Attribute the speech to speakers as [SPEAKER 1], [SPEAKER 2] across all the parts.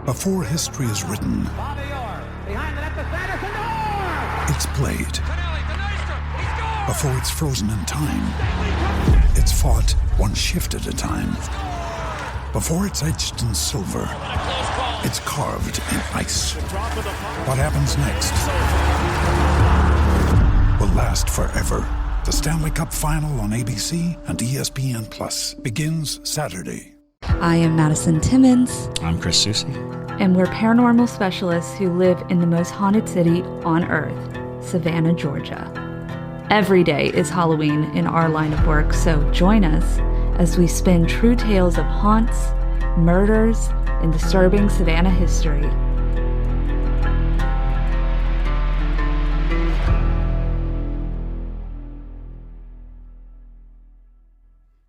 [SPEAKER 1] Before history is written, it's played. Before it's frozen in time, it's fought one shift at a time. Before it's etched in silver, it's carved in ice. What happens next will last forever. The Stanley Cup Final on ABC and ESPN Plus begins Saturday.
[SPEAKER 2] I am Madison Timmons.
[SPEAKER 3] I'm Chris Soucy.
[SPEAKER 2] And we're paranormal specialists who live in the most haunted city on Earth, Savannah, Georgia. Every day is Halloween in our line of work, so join us as we spin true tales of haunts, murders, and disturbing Savannah history.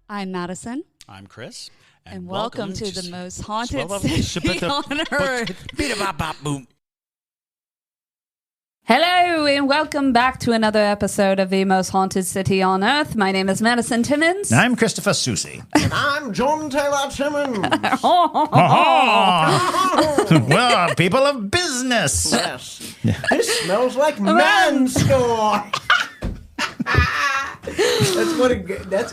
[SPEAKER 2] I'm Madison.
[SPEAKER 3] I'm Chris.
[SPEAKER 2] And welcome to the most haunted city on Earth. Hello, and welcome back to another episode of the most haunted city on Earth. My name is Madison Timmons.
[SPEAKER 3] I'm Christopher Soucy.
[SPEAKER 4] And I'm John Taylor Timmons.
[SPEAKER 3] Well, people of business.
[SPEAKER 4] Yes. This smells like man's store. That's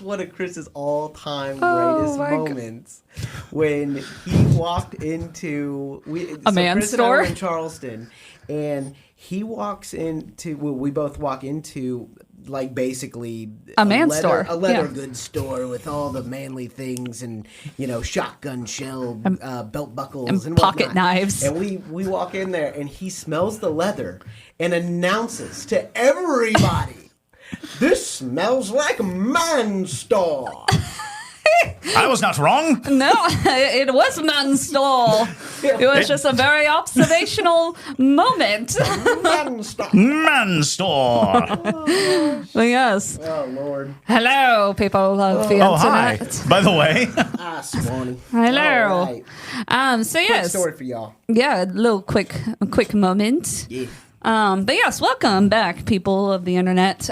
[SPEAKER 4] one of Chris's all-time greatest moments when he walked into
[SPEAKER 2] a man's store
[SPEAKER 4] in Charleston, and he walks into we both walk into like basically
[SPEAKER 2] a man's store,
[SPEAKER 4] a leather goods store with all the manly things and shotgun shell belt buckles and
[SPEAKER 2] pocket knives.
[SPEAKER 4] And we walk in there and he smells the leather and announces to everybody, "This smells like man's store."
[SPEAKER 3] I was not wrong.
[SPEAKER 2] No, it was man's store. It was just a very observational moment.
[SPEAKER 4] Man's store.
[SPEAKER 2] Yes.
[SPEAKER 4] Oh, Lord.
[SPEAKER 2] Hello, people of the
[SPEAKER 3] hi.
[SPEAKER 2] internet.
[SPEAKER 3] By the way.
[SPEAKER 4] Swanee.
[SPEAKER 2] Hello.
[SPEAKER 4] Right.
[SPEAKER 2] So yes.
[SPEAKER 4] Quick story for y'all.
[SPEAKER 2] Yeah, a little quick moment.
[SPEAKER 4] Yeah.
[SPEAKER 2] But yes, welcome back, people of the internet.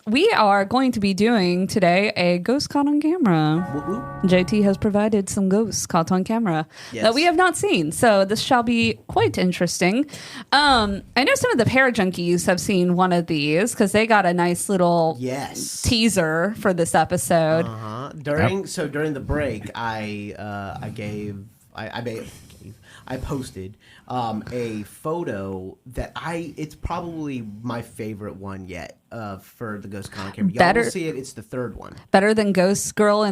[SPEAKER 2] We are going to be doing today a ghost caught on camera.
[SPEAKER 4] Woo-woo.
[SPEAKER 2] JT has provided some ghosts caught on camera that we have not seen, so this shall be quite interesting. I know some of the Parajunkies have seen one of these because they got a nice little teaser for this episode.
[SPEAKER 4] During the break, I posted a photo that it's probably my favorite one yet for the Ghost Con camera. Y'all will see it. It's the third one.
[SPEAKER 2] Better than Ghost Girl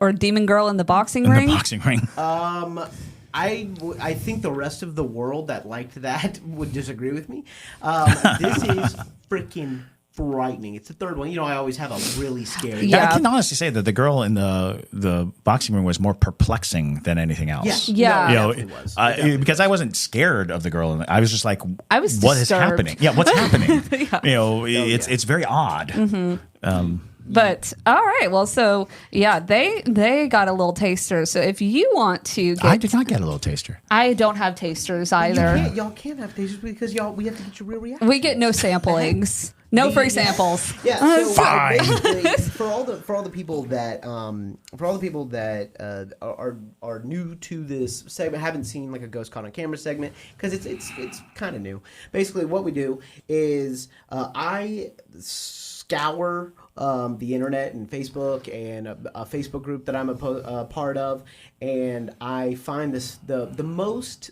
[SPEAKER 2] or Demon Girl in the boxing ring?
[SPEAKER 3] The boxing ring.
[SPEAKER 4] I think the rest of the world that liked that would disagree with me. This is freaking frightening. It's the third one. I always have a really scary.
[SPEAKER 3] Yeah. I can honestly say that the girl in the boxing room was more perplexing than anything else.
[SPEAKER 2] Yeah.
[SPEAKER 4] No, it was.
[SPEAKER 3] Because I wasn't scared of the girl. I was just like,
[SPEAKER 2] I was
[SPEAKER 3] what
[SPEAKER 2] disturbed.
[SPEAKER 3] is happening? Yeah, what's happening? It's very odd.
[SPEAKER 2] Mm-hmm. But all right, well, so yeah, they got a little taster. So if you want to,
[SPEAKER 3] I did not get a little taster.
[SPEAKER 2] I don't have tasters either.
[SPEAKER 4] Y'all can't have tasters because we have to get your real reaction.
[SPEAKER 2] We get no samplings, no free samples.
[SPEAKER 4] Yeah, so
[SPEAKER 3] fine.
[SPEAKER 4] For all the people that are new to this segment, haven't seen like a Ghost Caught on Camera segment because it's kind of new. Basically, what we do is I scour the internet and Facebook and a Facebook group that I'm a part of, and I find the most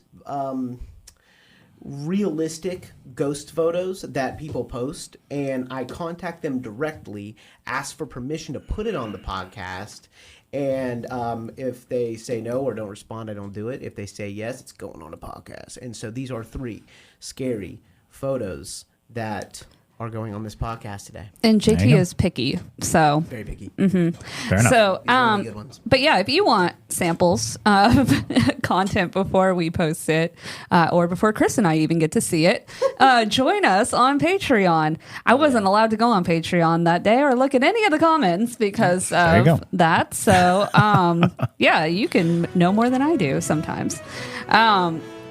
[SPEAKER 4] realistic ghost photos that people post, and I contact them directly, ask for permission to put it on the podcast, and if they say no or don't respond, I don't do it. If they say yes, it's going on a podcast. And so these are 3 scary photos that are going on this podcast today.
[SPEAKER 2] And JT is picky, so
[SPEAKER 4] very picky.
[SPEAKER 2] Mm-hmm.
[SPEAKER 3] Fair enough.
[SPEAKER 2] So,
[SPEAKER 4] really good ones.
[SPEAKER 2] But yeah, if you want samples of content before we post it, or before Chris and I even get to see it, join us on Patreon. I wasn't allowed to go on Patreon that day or look at any of the comments because of that. So, yeah, you can know more than I do sometimes.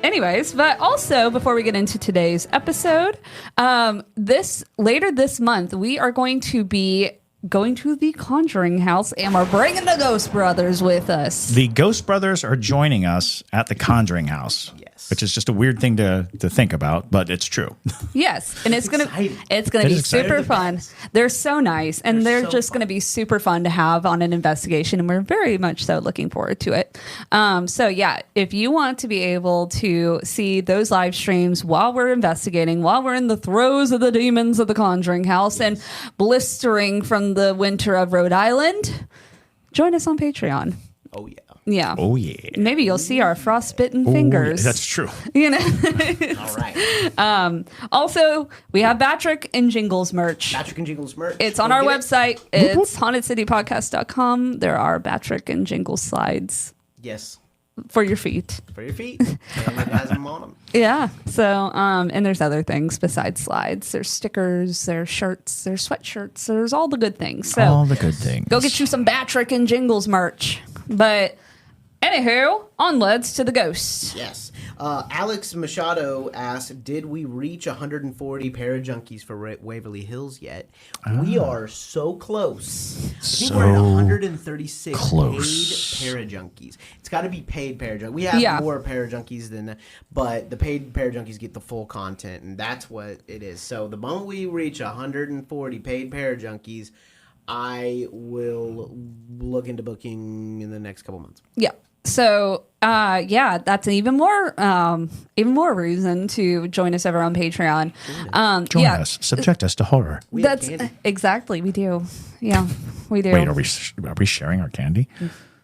[SPEAKER 2] Anyways, but also before we get into today's episode, later this month we are going to be going to the Conjuring House, and we're bringing the Ghost Brothers with us.
[SPEAKER 3] The Ghost Brothers are joining us at the Conjuring House.
[SPEAKER 4] Yes.
[SPEAKER 3] Which is just a weird thing to think about, but it's true.
[SPEAKER 2] Yes, and it's gonna be
[SPEAKER 3] It is
[SPEAKER 2] super
[SPEAKER 3] exciting.
[SPEAKER 2] fun. They're so nice, and they're
[SPEAKER 4] so
[SPEAKER 2] just
[SPEAKER 4] fun.
[SPEAKER 2] gonna be super fun to have on an investigation, and we're very much so looking forward to it. So yeah, if you want to be able to see those live streams while we're investigating, while we're in the throes of the demons of the Conjuring House and blistering from the winter of Rhode Island, join us on Patreon.
[SPEAKER 4] Oh yeah.
[SPEAKER 2] Yeah.
[SPEAKER 3] Oh, yeah.
[SPEAKER 2] Maybe you'll see our frostbitten
[SPEAKER 3] Oh,
[SPEAKER 2] fingers.
[SPEAKER 3] that's true.
[SPEAKER 2] You know.
[SPEAKER 4] All right.
[SPEAKER 2] Also, we have Patrick and Jingles merch.
[SPEAKER 4] Patrick and Jingles merch.
[SPEAKER 2] It's on
[SPEAKER 4] Go
[SPEAKER 2] our
[SPEAKER 4] get
[SPEAKER 2] website. It's hauntedcitypodcast.com. There are Patrick and Jingles slides
[SPEAKER 4] Yes.
[SPEAKER 2] for your feet.
[SPEAKER 4] For your feet. And it has them on them.
[SPEAKER 2] Yeah. So, and there's other things besides slides. There's stickers, there's shirts, there's sweatshirts, there's all the good things. So
[SPEAKER 3] All the good things.
[SPEAKER 2] go get you some Patrick and Jingles merch. But anywho, onwards to the ghosts.
[SPEAKER 4] Yes. Alex Machado asked, did we reach 140 Parajunkies for Waverly Hills yet? We are so close. I think we're at 136
[SPEAKER 3] close.
[SPEAKER 4] paid Parajunkies. It's got to be paid Parajunkies. We have more Parajunkies than that, but the paid Parajunkies get the full content, and that's what it is. So the moment we reach 140 paid Parajunkies, I will look into booking in the next couple months.
[SPEAKER 2] Yeah. So, that's even more reason to join us over on Patreon.
[SPEAKER 3] Join us. Subject us to horror.
[SPEAKER 4] We have
[SPEAKER 2] That's
[SPEAKER 4] candy.
[SPEAKER 2] exactly, we do. Yeah, we do.
[SPEAKER 3] Wait, are we sharing our candy?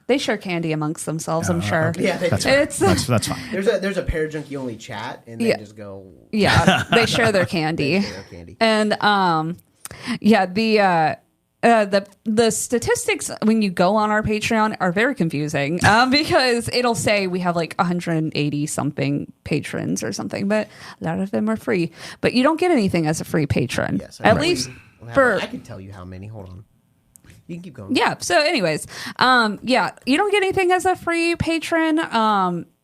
[SPEAKER 2] They share candy amongst themselves, I'm sure.
[SPEAKER 4] Yeah,
[SPEAKER 3] That's
[SPEAKER 4] they,
[SPEAKER 3] fine.
[SPEAKER 2] It's
[SPEAKER 3] That's fine.
[SPEAKER 4] there's a Parajunkie only chat, and they
[SPEAKER 2] Yeah.
[SPEAKER 4] just go.
[SPEAKER 2] yeah, they share their candy.
[SPEAKER 4] Share their candy.
[SPEAKER 2] And the statistics when you go on our Patreon are very confusing because it'll say we have like 180 something patrons or something, but a lot of them are free. But you don't get anything as a free patron.
[SPEAKER 4] Yes,
[SPEAKER 2] at least for
[SPEAKER 4] I can tell you how many. Hold on. You can keep going.
[SPEAKER 2] yeah. So, anyways, you don't get anything as a free patron.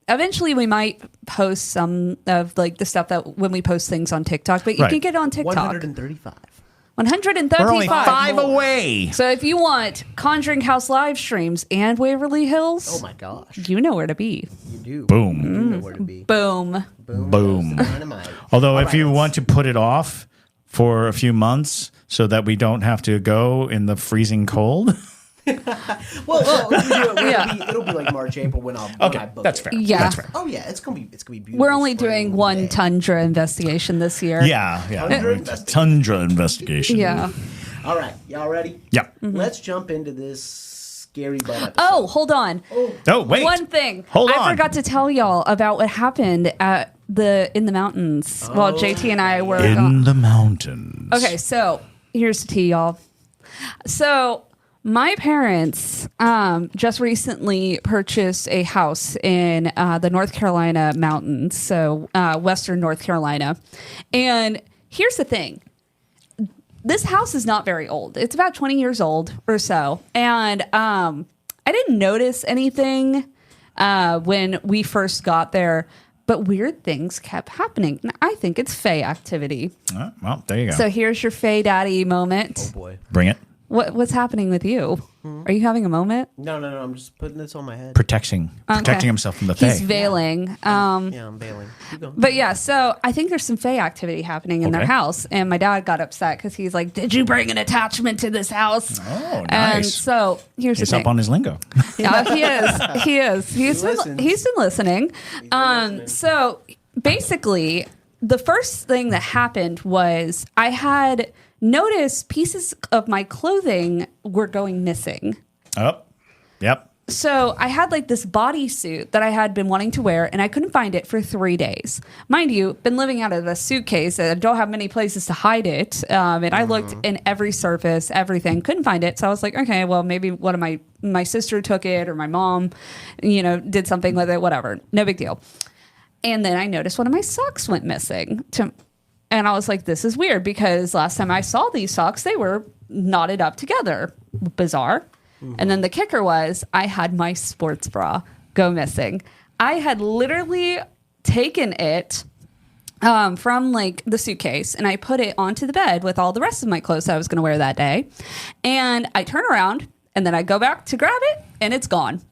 [SPEAKER 2] Eventually, we might post some of like the stuff that when we post things on TikTok, but you
[SPEAKER 3] Right.
[SPEAKER 2] can get it on TikTok.
[SPEAKER 4] 135.
[SPEAKER 2] 135.
[SPEAKER 3] We're only 5 away.
[SPEAKER 2] So if you want Conjuring House live streams and Waverly Hills,
[SPEAKER 4] Oh my gosh.
[SPEAKER 2] you know where to be.
[SPEAKER 4] You do.
[SPEAKER 3] Boom.
[SPEAKER 4] You know where to be.
[SPEAKER 2] Boom.
[SPEAKER 3] Boom.
[SPEAKER 4] Dynamite.
[SPEAKER 3] Although,
[SPEAKER 4] All
[SPEAKER 3] if
[SPEAKER 4] right,
[SPEAKER 3] you
[SPEAKER 4] let's-
[SPEAKER 3] want to put it off for a few months so that we don't have to go in the freezing cold.
[SPEAKER 4] well, we do it,
[SPEAKER 2] Yeah.
[SPEAKER 4] it'll be like March, April when I
[SPEAKER 3] Okay,
[SPEAKER 4] book
[SPEAKER 3] that's
[SPEAKER 4] it.
[SPEAKER 3] fair.
[SPEAKER 2] Yeah.
[SPEAKER 3] That's fair.
[SPEAKER 4] Oh yeah, it's gonna be beautiful.
[SPEAKER 2] We're only
[SPEAKER 4] spring
[SPEAKER 2] doing one
[SPEAKER 4] day.
[SPEAKER 2] tundra investigation this year.
[SPEAKER 3] Yeah. Tundra investigation.
[SPEAKER 2] Yeah.
[SPEAKER 4] All right, y'all ready?
[SPEAKER 3] Yeah.
[SPEAKER 2] Mm-hmm.
[SPEAKER 4] Let's jump into this scary butt episode.
[SPEAKER 2] Oh, hold on.
[SPEAKER 3] Oh, wait.
[SPEAKER 2] One thing.
[SPEAKER 3] Hold on.
[SPEAKER 2] I forgot to tell y'all about what happened at in the mountains while JT and I were
[SPEAKER 3] In the mountains.
[SPEAKER 2] Okay, so here's the tea, y'all. So my parents just recently purchased a house in the North Carolina mountains, so Western North Carolina. And here's the thing. This house is not very old. It's about 20 years old or so. And I didn't notice anything when we first got there, but weird things kept happening. And I think it's Fae activity.
[SPEAKER 3] Well, there you go.
[SPEAKER 2] So here's your Fae Daddy moment.
[SPEAKER 4] Oh boy.
[SPEAKER 3] Bring it.
[SPEAKER 2] What's happening with you? Are you having a moment?
[SPEAKER 4] No. I'm just putting this on my head.
[SPEAKER 3] Protecting himself from the
[SPEAKER 2] He's
[SPEAKER 3] Fae.
[SPEAKER 2] veiling.
[SPEAKER 4] Yeah, I'm bailing. Keep going.
[SPEAKER 2] But yeah, so I think there's some Fae activity happening in their
[SPEAKER 3] Okay.
[SPEAKER 2] house. And my dad got upset because he's like, did you bring an attachment to this house?
[SPEAKER 3] Oh,
[SPEAKER 2] And
[SPEAKER 3] nice.
[SPEAKER 2] so here's
[SPEAKER 3] He's
[SPEAKER 2] the
[SPEAKER 3] up
[SPEAKER 2] thing.
[SPEAKER 3] on his lingo.
[SPEAKER 2] Yeah, he is. He is. He's
[SPEAKER 4] listens.
[SPEAKER 2] been listening. So basically, the first thing that happened was I had noticed pieces of my clothing were going missing.
[SPEAKER 3] Oh, yep.
[SPEAKER 2] So I had like this bodysuit that I had been wanting to wear, and I couldn't find it for 3 days. Mind you, been living out of a suitcase, and I don't have many places to hide it. And I looked in every surface, everything, couldn't find it. So I was like, okay, well, maybe one of my sister took it, or my mom, did something with it, whatever. No big deal. And then I noticed one of my socks went missing. And I was like, this is weird because last time I saw these socks, they were knotted up together. Bizarre. And then the kicker was I had my sports bra go missing. I had literally taken it from like the suitcase, and I put it onto the bed with all the rest of my clothes that I was going to wear that day. And I turn around, and then I go back to grab it, and it's gone.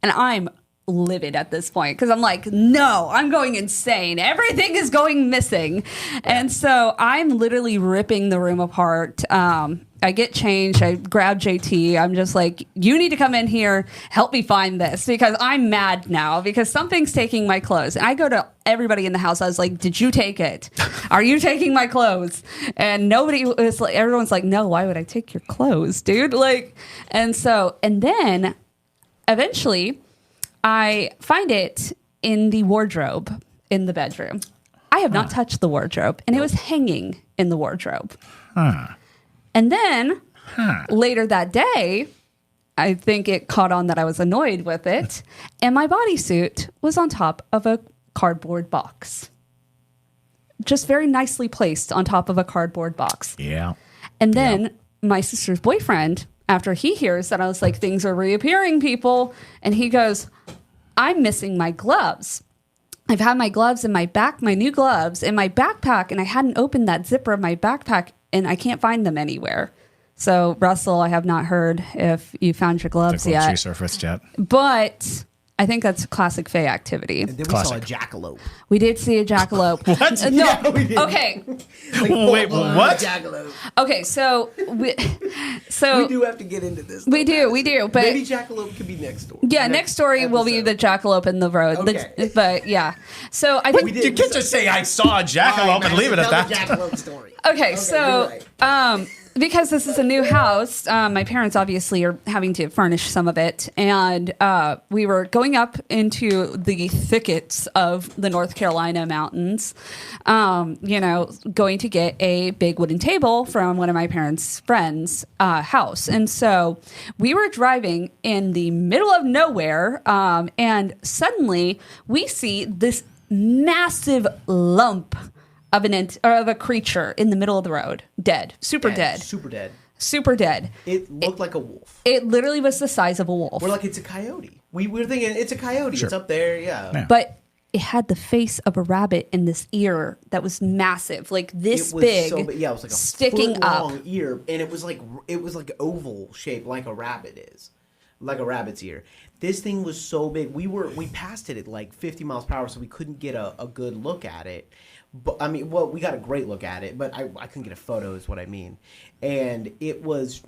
[SPEAKER 2] And I'm livid at this point because I'm like, no, I'm going insane. Everything is going missing. And so I'm literally ripping the room apart. I get changed. I grab JT. I'm just like, you need to come in here, help me find this, because I'm mad now because something's taking my clothes. And I go to everybody in the house. I was like, did you take it? Are you taking my clothes? And nobody was like, everyone's like, no, why would I take your clothes, dude? Like, and then eventually I find it in the wardrobe in the bedroom. I have not touched the wardrobe, and it was hanging in the wardrobe. And then later that day, I think it caught on that I was annoyed with it, and my bodysuit was on top of a cardboard box. Just very nicely placed on top of a cardboard box.
[SPEAKER 3] Yeah.
[SPEAKER 2] And then my sister's boyfriend, after he hears that I was like, things are reappearing, people, and he goes, I'm missing my gloves. I've had my gloves in my new gloves in my backpack, and I hadn't opened that zipper of my backpack, and I can't find them anywhere. So, Russell, I have not heard if you found your gloves yet.
[SPEAKER 3] Resurfaced yet.
[SPEAKER 2] But I think that's classic Faye activity.
[SPEAKER 4] And then we saw a jackalope.
[SPEAKER 2] We did see a jackalope.
[SPEAKER 3] What?
[SPEAKER 2] No.
[SPEAKER 4] Yeah, we did.
[SPEAKER 2] Okay.
[SPEAKER 3] Wait, what?
[SPEAKER 4] Jackalope.
[SPEAKER 2] Okay, so
[SPEAKER 4] We do have to get into this.
[SPEAKER 2] We do. But
[SPEAKER 4] maybe jackalope could be next story.
[SPEAKER 2] yeah, next story will be the jackalope in the road.
[SPEAKER 4] Okay.
[SPEAKER 2] But yeah, so I think
[SPEAKER 3] You can't just say I saw a jackalope and leave it at
[SPEAKER 4] Tell
[SPEAKER 3] that.
[SPEAKER 4] the jackalope story.
[SPEAKER 2] Okay, so
[SPEAKER 4] you're right.
[SPEAKER 2] because this is a new house, my parents obviously are having to furnish some of it, and we were going up into the thickets of the North Carolina mountains, going to get a big wooden table from one of my parents' friends' house. And so we were driving in the middle of nowhere, and suddenly we see this massive lump of a creature in the middle of the road, dead, super dead.
[SPEAKER 4] It looked like a wolf.
[SPEAKER 2] It literally was the size of a wolf.
[SPEAKER 4] We're like, it's a coyote. We were thinking it's a coyote.
[SPEAKER 3] Sure.
[SPEAKER 4] It's up there, yeah.
[SPEAKER 2] But it had the face of a rabbit in this ear that was massive, like this
[SPEAKER 4] It was
[SPEAKER 2] big,
[SPEAKER 4] so big. Yeah, it was like a
[SPEAKER 2] sticking
[SPEAKER 4] foot-long
[SPEAKER 2] up.
[SPEAKER 4] ear, and it was like oval shaped, like a rabbit is, like a rabbit's ear. This thing was so big. We passed it at like 50 miles per hour, so we couldn't get a good look at it. But I mean, well, we got a great look at it, but I couldn't get a photo, is what I mean. And it was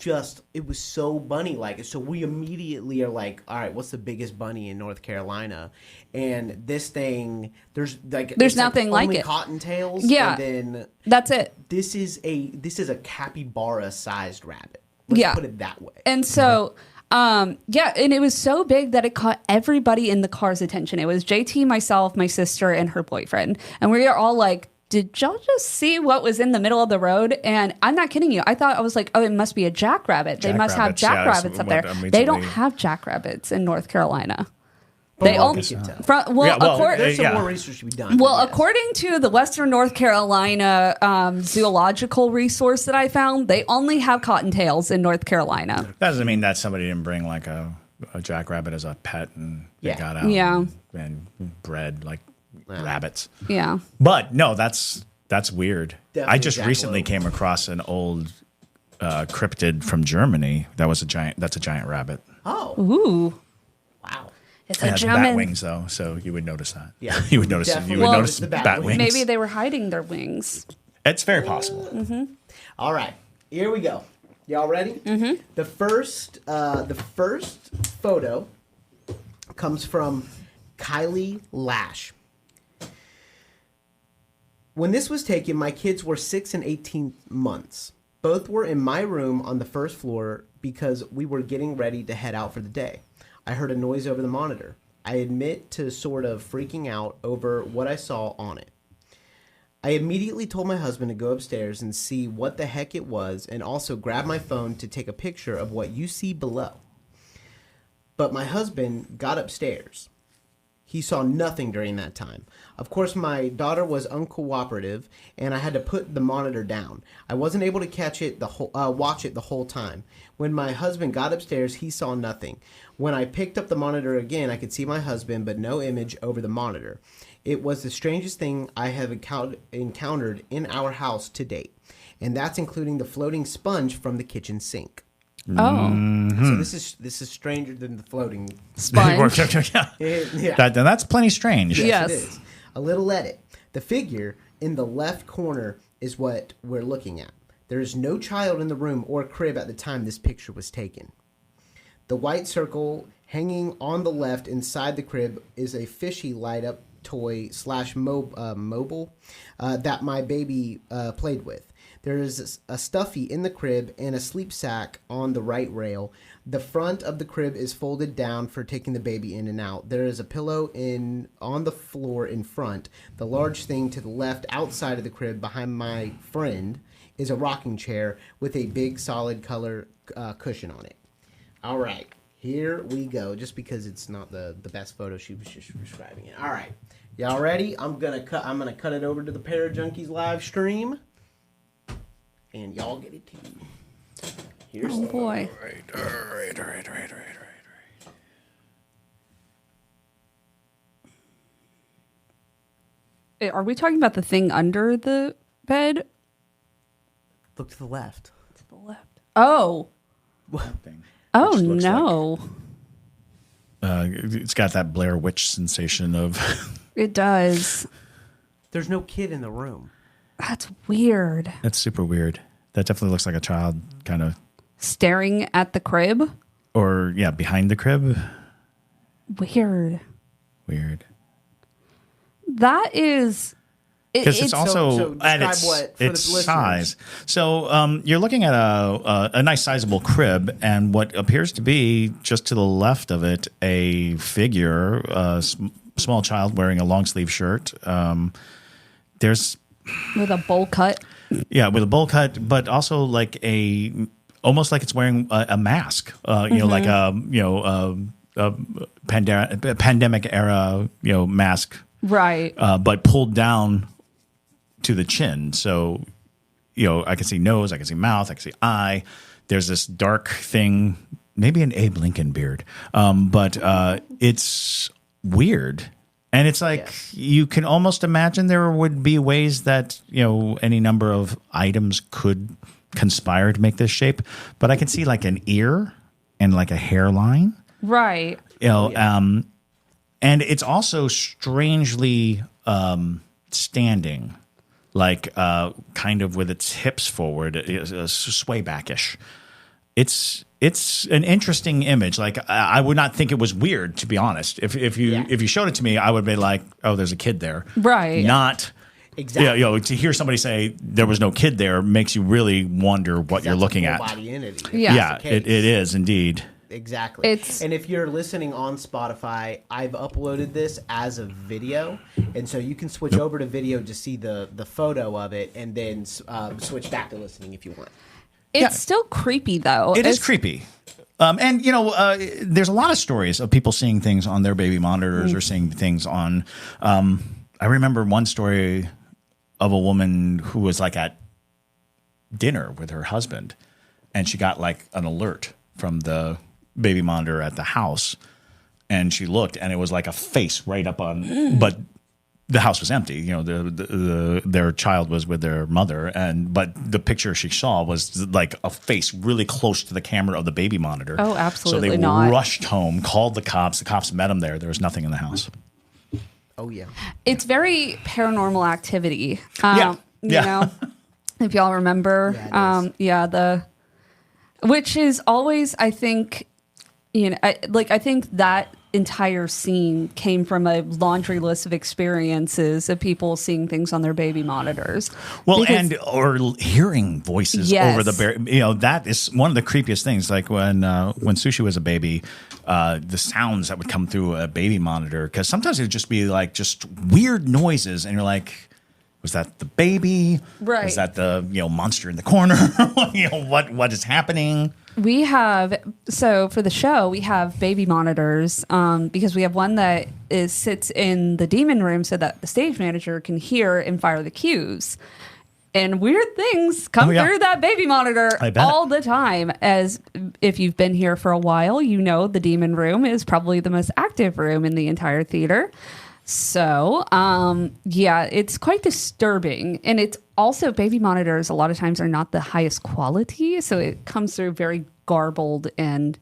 [SPEAKER 4] so bunny-like. So we immediately are like, all right, what's the biggest bunny in North Carolina? And this thing, there's
[SPEAKER 2] nothing like
[SPEAKER 4] only
[SPEAKER 2] it.
[SPEAKER 4] cottontails.
[SPEAKER 2] Yeah,
[SPEAKER 4] and then
[SPEAKER 2] that's it.
[SPEAKER 4] This is a capybara-sized rabbit. Let's put it that way.
[SPEAKER 2] And so, and it was so big that it caught everybody in the car's attention. It was JT, myself, my sister, and her boyfriend. And we were all like, did y'all just see what was in the middle of the road? And I'm not kidding you. I was like, oh, it must be a jackrabbit. They must have jackrabbits up there. They don't have jackrabbits in North Carolina. They only
[SPEAKER 4] there's
[SPEAKER 2] some
[SPEAKER 4] more research to be done.
[SPEAKER 2] Well, according to the Western North Carolina zoological resource that I found, they only have cottontails in North Carolina.
[SPEAKER 3] That doesn't mean that somebody didn't bring like a jackrabbit as a pet and they got out and bred like rabbits.
[SPEAKER 2] Yeah.
[SPEAKER 3] But no, that's weird.
[SPEAKER 4] Definitely
[SPEAKER 3] I just recently came across an old cryptid from Germany that's a giant rabbit.
[SPEAKER 4] Oh.
[SPEAKER 2] Ooh.
[SPEAKER 4] Wow.
[SPEAKER 2] It's
[SPEAKER 3] It
[SPEAKER 2] a
[SPEAKER 3] has
[SPEAKER 2] German.
[SPEAKER 3] bat wings though, so you would notice that.
[SPEAKER 4] Yeah.
[SPEAKER 3] you would notice
[SPEAKER 4] the
[SPEAKER 3] bat wings.
[SPEAKER 2] Maybe they were hiding their wings.
[SPEAKER 3] It's very possible.
[SPEAKER 2] Mm-hmm.
[SPEAKER 4] All right. Here we go. Y'all ready? Mm-hmm. The first photo comes from Kylie Lash. When this was taken, my kids were 6 and 18 months. Both were in my room on the first floor because we were getting ready to head out for the day. I heard a noise over the monitor. I admit to sort of freaking out over what I saw on it. I immediately told my husband to go upstairs and see what the heck it was and also grab my phone to take a picture of what you see below. But my husband got upstairs. He saw nothing during that time. Of course, my daughter was uncooperative, and I had to put the monitor down. I wasn't able to watch it the whole time. When my husband got upstairs, he saw nothing. When I picked up the monitor again, I could see my husband, but no image over the monitor. It was the strangest thing I have encountered in our house to date, and that's including the floating sponge from the kitchen sink.
[SPEAKER 2] Oh,
[SPEAKER 4] so this is stranger than the floating
[SPEAKER 2] sponge.
[SPEAKER 4] Yeah.
[SPEAKER 3] That's plenty strange.
[SPEAKER 2] Yes.
[SPEAKER 4] It is. A little edit. The figure in the left corner is what we're looking at. There is no child in the room or crib at the time this picture was taken. The white circle hanging on the left inside the crib is a fishy light-up toy / mobile that my baby played with. There is a stuffy in the crib and a sleep sack on the right rail. The front of the crib is folded down for taking the baby in and out. There is a pillow on the floor in front. The large thing to the left outside of the crib behind my friend is a rocking chair with a big solid color cushion on it. All right, here we go. Just because it's not the best photo, she was just describing it. All right, y'all ready? I'm gonna cut it over to the Parajunkies live stream. And y'all get it too. Here's
[SPEAKER 2] oh boy.
[SPEAKER 3] All right.
[SPEAKER 2] Are we talking about the thing under the bed?
[SPEAKER 4] Look to the left.
[SPEAKER 2] To the left. Oh.
[SPEAKER 3] Thing.
[SPEAKER 2] Oh,
[SPEAKER 3] Which looks
[SPEAKER 2] no.
[SPEAKER 3] It's got that Blair Witch sensation of.
[SPEAKER 2] It does.
[SPEAKER 4] There's no kid in the room.
[SPEAKER 2] That's weird.
[SPEAKER 3] That's super weird. That definitely looks like a child kind of.
[SPEAKER 2] Staring at the crib?
[SPEAKER 3] Or, yeah, behind the crib.
[SPEAKER 2] Weird. That is.
[SPEAKER 3] Because it's also
[SPEAKER 4] so
[SPEAKER 3] at its size. So you're looking at a nice sizable crib, and what appears to be just to the left of it a figure, a small child wearing a long sleeve shirt. There's
[SPEAKER 2] with a bowl cut.
[SPEAKER 3] Yeah, with a bowl cut, but also like almost like it's wearing a mask. Like a pandemic era mask,
[SPEAKER 2] right?
[SPEAKER 3] But pulled down to the chin. So, I can see nose, I can see mouth, I can see eye. There's this dark thing, maybe an Abe Lincoln beard. But it's weird. And it's like you can almost imagine there would be ways that, any number of items could conspire to make this shape. But I can see like an ear and like a hairline.
[SPEAKER 2] Right.
[SPEAKER 3] And it's also strangely standing, like kind of with its hips forward, sway backish. It's an interesting image. Like I would not think it was weird, to be honest. If you showed it to me, I would be like, oh, there's a kid there.
[SPEAKER 2] Right.
[SPEAKER 3] Not
[SPEAKER 4] exactly.
[SPEAKER 3] To hear somebody say there was no kid there makes you really wonder what you're looking at.
[SPEAKER 4] Body entity.
[SPEAKER 2] Yeah.
[SPEAKER 3] It is indeed.
[SPEAKER 4] Exactly. And if you're listening on Spotify, I've uploaded this as a video, and so you can switch over to video to see the photo of it, and then switch back to listening if you want.
[SPEAKER 2] It's still creepy, though.
[SPEAKER 3] It is creepy. And, there's a lot of stories of people seeing things on their baby monitors or seeing things on. I remember one story of a woman who was like at dinner with her husband, and she got like an alert from the baby monitor at the house, and she looked, and it was like a face right up on, but the house was empty. Their child was with their mother, but the picture she saw was like a face really close to the camera of the baby monitor.
[SPEAKER 2] Oh, absolutely
[SPEAKER 3] So they
[SPEAKER 2] not.
[SPEAKER 3] rushed home, called the cops. The cops met them there. There was nothing in the house.
[SPEAKER 4] Oh yeah,
[SPEAKER 2] it's very Paranormal Activity.
[SPEAKER 3] Yeah.
[SPEAKER 2] If y'all remember, which is always, I think, I think that entire scene came from a laundry list of experiences of people seeing things on their baby monitors.
[SPEAKER 3] Well, or hearing voices over the that is one of the creepiest things. Like when Sushi was a baby, the sounds that would come through a baby monitor, because sometimes it would just be like just weird noises, and you're like, was that the baby?
[SPEAKER 2] Right.
[SPEAKER 3] Was that the monster in the corner? What is happening?
[SPEAKER 2] We have, so for the show, we have baby monitors because we have one that sits in the demon room so that the stage manager can hear and fire the cues. And weird things come through that baby monitor all the time. As if you've been here for a while, you know the demon room is probably the most active room in the entire theater. So, it's quite disturbing. And it's also, baby monitors a lot of times are not the highest quality. So it comes through very garbled and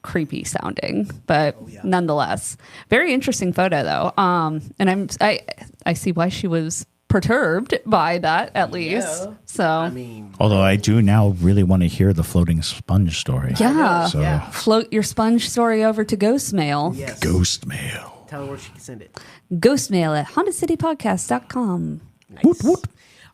[SPEAKER 2] creepy sounding. But nonetheless, very interesting photo though. And I see why she was perturbed by that, at least.
[SPEAKER 4] Yeah.
[SPEAKER 2] So,
[SPEAKER 4] I mean,
[SPEAKER 3] Although I do now really want to hear the floating sponge story.
[SPEAKER 2] yeah. Float your sponge story over to ghostmail.
[SPEAKER 4] yes.
[SPEAKER 3] Ghostmail.
[SPEAKER 4] Tell her where she can send it.
[SPEAKER 2] Ghostmail at hauntedcitypodcast.com.
[SPEAKER 4] Nice.
[SPEAKER 3] Woot, woot.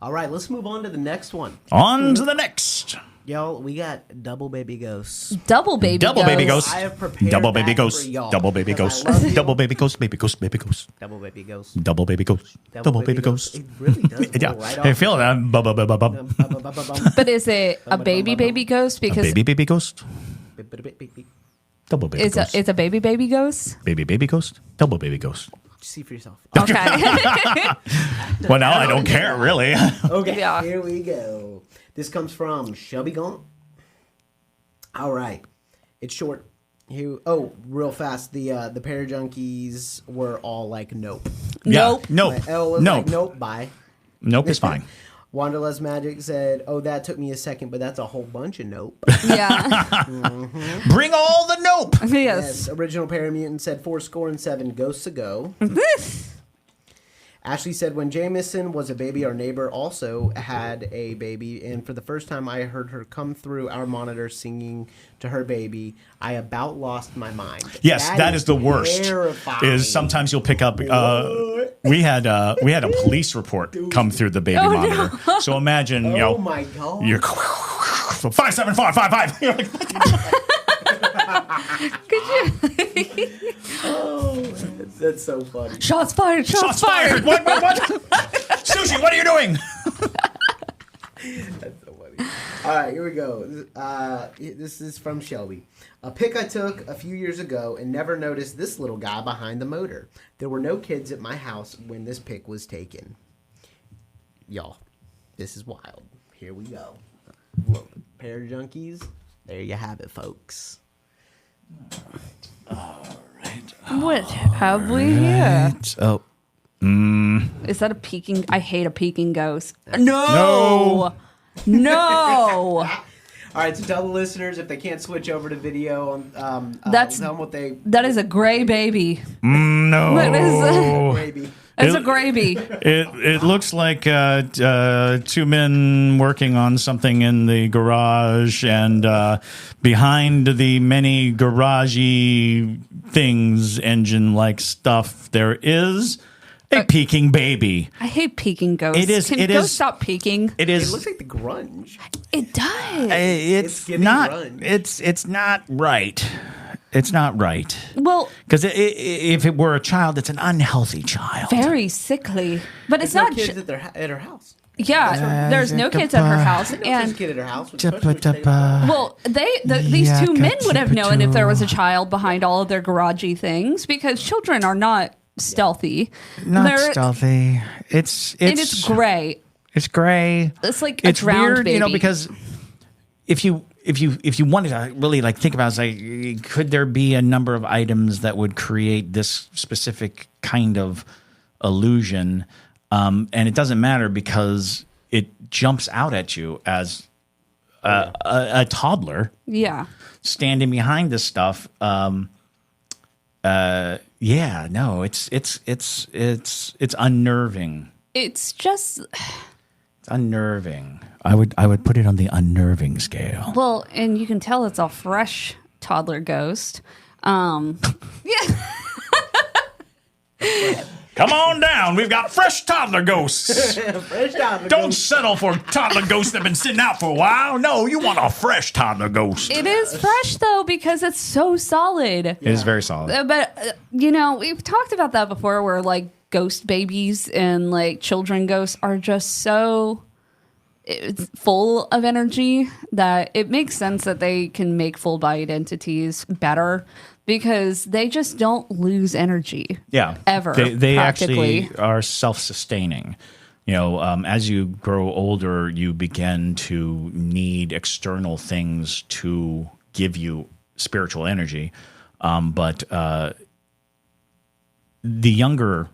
[SPEAKER 4] All right, let's move on to the next one.
[SPEAKER 3] On to the next.
[SPEAKER 4] Y'all, we got double baby ghosts.
[SPEAKER 2] Double baby ghosts.
[SPEAKER 4] I have prepared
[SPEAKER 3] Double baby
[SPEAKER 4] that
[SPEAKER 3] ghost.
[SPEAKER 4] for y'all
[SPEAKER 3] Double baby
[SPEAKER 4] because
[SPEAKER 3] ghost.
[SPEAKER 4] I love you.
[SPEAKER 3] Double baby ghost. Baby ghost. Baby ghost.
[SPEAKER 4] Double baby ghosts.
[SPEAKER 3] Double baby ghost. Double baby ghost.
[SPEAKER 4] It really does.
[SPEAKER 3] Yeah.
[SPEAKER 4] Roll right
[SPEAKER 3] I
[SPEAKER 4] off.
[SPEAKER 3] feel it.
[SPEAKER 2] But is it a baby ghost? Because
[SPEAKER 3] Baby ghost. Double baby ghost.
[SPEAKER 2] it's a baby ghost?
[SPEAKER 3] Baby ghost. Double baby ghost.
[SPEAKER 4] See for yourself.
[SPEAKER 2] Okay.
[SPEAKER 3] Well, now I don't care really.
[SPEAKER 4] Okay,
[SPEAKER 2] Yeah.
[SPEAKER 4] here we go. This comes from Shelby Gaunt. All right, it's short. Real fast. The Pair Junkies were all like, nope.
[SPEAKER 2] Nope.
[SPEAKER 3] Nope.
[SPEAKER 4] My L was
[SPEAKER 3] Nope.
[SPEAKER 4] like, nope, bye.
[SPEAKER 3] Nope is fine.
[SPEAKER 4] Wanderlust Magic said, oh, that took me a second, but that's a whole bunch of nope.
[SPEAKER 2] Yeah.
[SPEAKER 3] Bring all the nope.
[SPEAKER 2] Yes.
[SPEAKER 4] Original Paramutant said 7 ghosts ago. Ashley said, when Jameson was a baby, our neighbor also had a baby, and for the first time I heard her come through our monitor singing to her baby, I about lost my mind.
[SPEAKER 3] Yes, that is the worst.
[SPEAKER 4] Terrifying.
[SPEAKER 3] Is sometimes you'll pick up. We had a police report come through the baby monitor. No. So imagine,
[SPEAKER 4] Oh my God.
[SPEAKER 3] you're 57455. You're like,
[SPEAKER 4] That's so funny.
[SPEAKER 2] Shots fired.
[SPEAKER 3] shots fired. What? Sushi, what are you doing?
[SPEAKER 4] That's so funny. All right, here we go. This is from Shelby. A pic I took a few years ago and never noticed this little guy behind the motor. There were no kids at my house when this pic was taken. Y'all, this is wild. Here we go. Look, Pair Junkies. There you have it, folks.
[SPEAKER 2] What have we here?
[SPEAKER 3] Oh.
[SPEAKER 2] Is that a peeking? I hate a peeking ghost. No.
[SPEAKER 4] All right, so tell the listeners if they can't switch over to video. Tell them what they.
[SPEAKER 2] That is a gray baby.
[SPEAKER 3] No.
[SPEAKER 2] That is
[SPEAKER 4] Maybe.
[SPEAKER 2] That's a gravy.
[SPEAKER 3] It looks like two men working on something in the garage, and behind the many garagey things, engine-like stuff, there is a peeking baby.
[SPEAKER 2] I hate peeking ghosts.
[SPEAKER 3] It is.
[SPEAKER 2] Can
[SPEAKER 3] It
[SPEAKER 2] ghosts
[SPEAKER 3] is.
[SPEAKER 2] stop peeking?
[SPEAKER 3] It
[SPEAKER 4] It
[SPEAKER 3] is.
[SPEAKER 4] looks like the grunge.
[SPEAKER 2] It does.
[SPEAKER 3] It's
[SPEAKER 4] giving
[SPEAKER 3] not.
[SPEAKER 4] grunge.
[SPEAKER 3] It's not right. It's not right.
[SPEAKER 2] Well,
[SPEAKER 3] Because if it were a child, it's an unhealthy child.
[SPEAKER 2] very sickly, but it's
[SPEAKER 4] There's
[SPEAKER 2] not.
[SPEAKER 4] no kids at her house.
[SPEAKER 2] Yeah, there's no kids at her house,
[SPEAKER 4] No kids
[SPEAKER 2] and
[SPEAKER 4] kid at her house. Especially when they-
[SPEAKER 2] well, these two men would have known if there was a child behind all of their garagey things, because children are not stealthy.
[SPEAKER 3] Not stealthy. It's
[SPEAKER 2] And it's gray.
[SPEAKER 3] It's gray.
[SPEAKER 2] It's like a
[SPEAKER 3] It's
[SPEAKER 2] drowned
[SPEAKER 3] weird,
[SPEAKER 2] baby.
[SPEAKER 3] because if you wanted to really like think about it, it's like, could there be a number of items that would create this specific kind of illusion? And it doesn't matter because it jumps out at you as a toddler
[SPEAKER 2] Yeah.
[SPEAKER 3] standing behind this stuff. Yeah, no, it's unnerving.
[SPEAKER 2] It's just,
[SPEAKER 3] It's unnerving. I would put it on the unnerving scale.
[SPEAKER 2] well, and you can tell it's a fresh toddler ghost. Yeah.
[SPEAKER 3] Come on down. We've got fresh toddler ghosts.
[SPEAKER 4] Fresh toddler
[SPEAKER 3] Don't
[SPEAKER 4] ghost.
[SPEAKER 3] settle for toddler ghosts that have been sitting out for a while. No, you want a fresh toddler ghost.
[SPEAKER 2] It is fresh, though, because it's so solid.
[SPEAKER 3] It is very solid.
[SPEAKER 2] But, we've talked about that before, where, like, ghost babies and, like, children ghosts are just so it's full of energy, that it makes sense that they can make full-bodied entities better because they just don't lose energy.
[SPEAKER 3] Yeah.
[SPEAKER 2] Ever.
[SPEAKER 3] They
[SPEAKER 2] practically.
[SPEAKER 3] actually are self-sustaining. As you grow older, you begin to need external things to give you spiritual energy. But the younger